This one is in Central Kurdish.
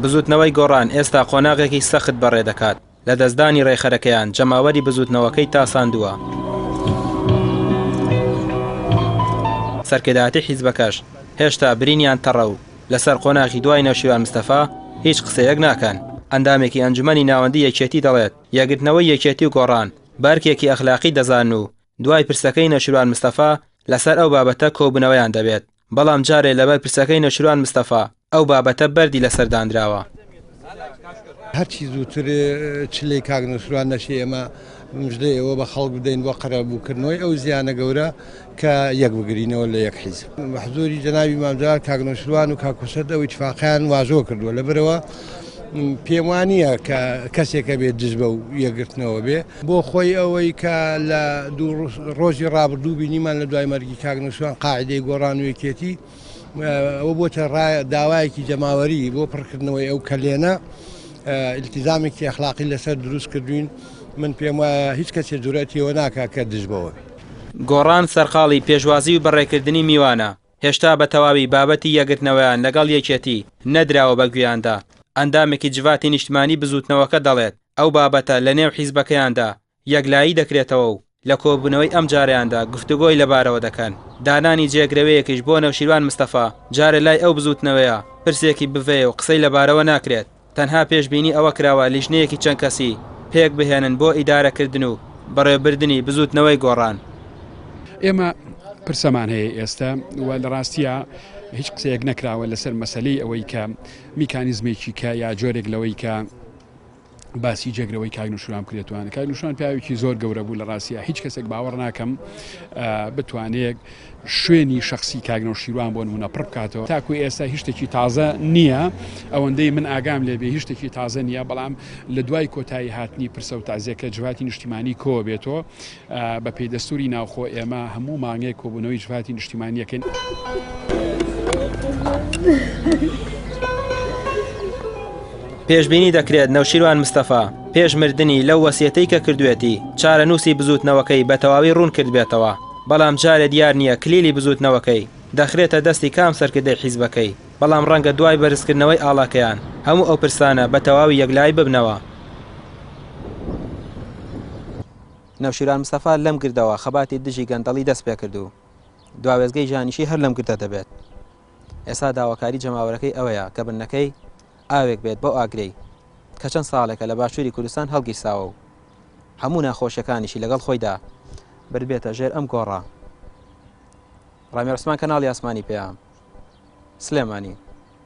بزوتنەوەی گۆڕان ئێستا قۆناغێکی سەخت بەڕێ دەکات لە دەستدانی ڕێخەرەکەیان جەماوەری بزوتنەوەکەی تاساندووە. سەرکردایەتی حیزبەکەش هێشتا برینیان تەڕە و لەسەر قۆناغی دوای نەوشیروان مستەفا هیچ قسەیەک ناکەن. ئەندامێکی ئەنجومەنی ناوەندی یەکێتی دەڵێت یەکگرتنەوەی یەکێتی و گۆڕان بارکێکی ئەخلاقی دەزان و دوای پرسەکەی نەوشیروان مستەفا لەسەر ئەو بابەتە کۆبوونەوەیان دەبێت. بەڵام جارێ لەبەر پرسەکەی نەوشیروان مستەفا ئەو بابەتە بەردی لەسەر دانراوە. هەرچی زووتر چلەی کاک نەوشیروان نەشێ ئێمە مژدە ئێوە بە خەڵک بدەین بۆ قەرەبووکردنەوەی ئەو زیانە گەورە کە یەک بگرینەوە لە یەک حیزب. حزوری جەنابی مامزار کاک نەوشیروان و کاک کوسەد ئەو ئیتفاقیان واژۆ کردووە لەبەرەوە پێم وانییە کە کەسێکە بێت دژ بە و یەکگرتنەوە بێ بۆ خۆی ئەوەی کە لە دوو ڕۆژی ڕابردوو بینیمان لە دوای مەرگی کاک نەوشیروان قاعدەی گۆڕان و یەکێتی ئەوە بۆتە داوایەکی جەماوەری بۆ پڕکردنەوەی ئەو کەلێنە ئیلتیزامێکی ئەخلاقی لەسەر دروست کردوین. من پێم وایە هیچ کەسێ جورەتیەوە ناکا کە دژ بەوە. گۆڕان سەرقاڵی پێشوازی و بەڕێکردنی میوانە هێشتا بە تەواوی بابەتی یەکگرتنەوەیان لەگەڵ یەکێتی نەدراوە بە گویاندا. ئەندامێکی جواتی نیشتمانی بزوتنەوەکە دەڵێت ئەو بابەتە لە نێو حیزبەکەیاندا یەکلایی دەکرێتەوە و لە کۆبوونەوەی ئەم جاریاندا گفتوگۆی لەبارەوە دەکەن. دانانی جێگرەوەیەکیش بۆ نەوشیروان مستەفا جارێ لای ئەو بزوتنەوەیە پرسێکی بڤێ و قسەی لەبارەوە ناکرێت. تەنها پێشبینی ئەوە کراوە لیژنەیەکی چەند کەسی پێک بهێنن بۆ ئیدارەکردن و بەڕێبردنی بزوتنەوەی گۆڕان. ئێمە پرسەمان هەیە ئێستا و لە ڕاستیە هیچ قسەیەک نەکراوە لەسەر مەسەلەی ئەوەی کە میکانیزمێکی کە یا جۆرێک لەوەی کە باسی جێگرەوەی کاک نەوشیروان کرێتوانە. کاک نەوشیروان پیاوێکی زۆر گەورە بوو لە ڕاستیە هیچ کەسێک باوەڕ ناکەم بتوانێت شوێنی شخصی کاک نەوشیروان بۆ نمونە پڕ بکاتەوە. تاکو ئێستا هیچ شتێکی تازە نییە ئەوەندەی من ئاگام لێبێ هیچ شتێکی تازە نییە. بەڵام لە دوای کۆتایی هاتنی پرسە و تازیەکە جواتی نیشتیمانی کۆ بێتەوە بە پێی دەستوری ناوخۆ ئێمە هەموو مانگەیە کۆبوونەوەی جواتی نیشتیمانیەکەن. پێشبینی دەکرێت نەوشیروان مستەفا پێش مردنی لەو وەسیەتەی کە کردوێتی چارەنووسی بزوتنەوەکەی بە تەواوی ڕوون کرد بێتەوە. بەڵام جارێ دیار نییە کلیلی بزوتنەوەکەی دەخرێتە دەستی کام سەرکردەی حیزبەکەی. بەڵام ڕەنگە دوای بەرزکردنەوەی ئاڵاکەیان هەموو ئەو پرسانە بە تەواوی یەکلای ببنەوە. نەوشیروان مستەفا لەم گردەوە خەباتی دژی گەندەڵی دەست پێ کردو. دواوێزگەی ژانیشی هەر لەم گردە دەبێت. ئێستا داواکاری جەماوەرەکەی ئەوەیە کە بنەکەی ئاوێک بێت بۆ ئاگرەی کە چەند ساڵێکە لە باشووری کوردستان هەڵگیرساوە و هەموو ناخۆشیەکانیشی لەگەڵ خۆیدا بردبێتە ژێر ئەم گۆڕە. ڕامێ عوسمان کەناڵی ئاسمانی پێیان سلێمانی.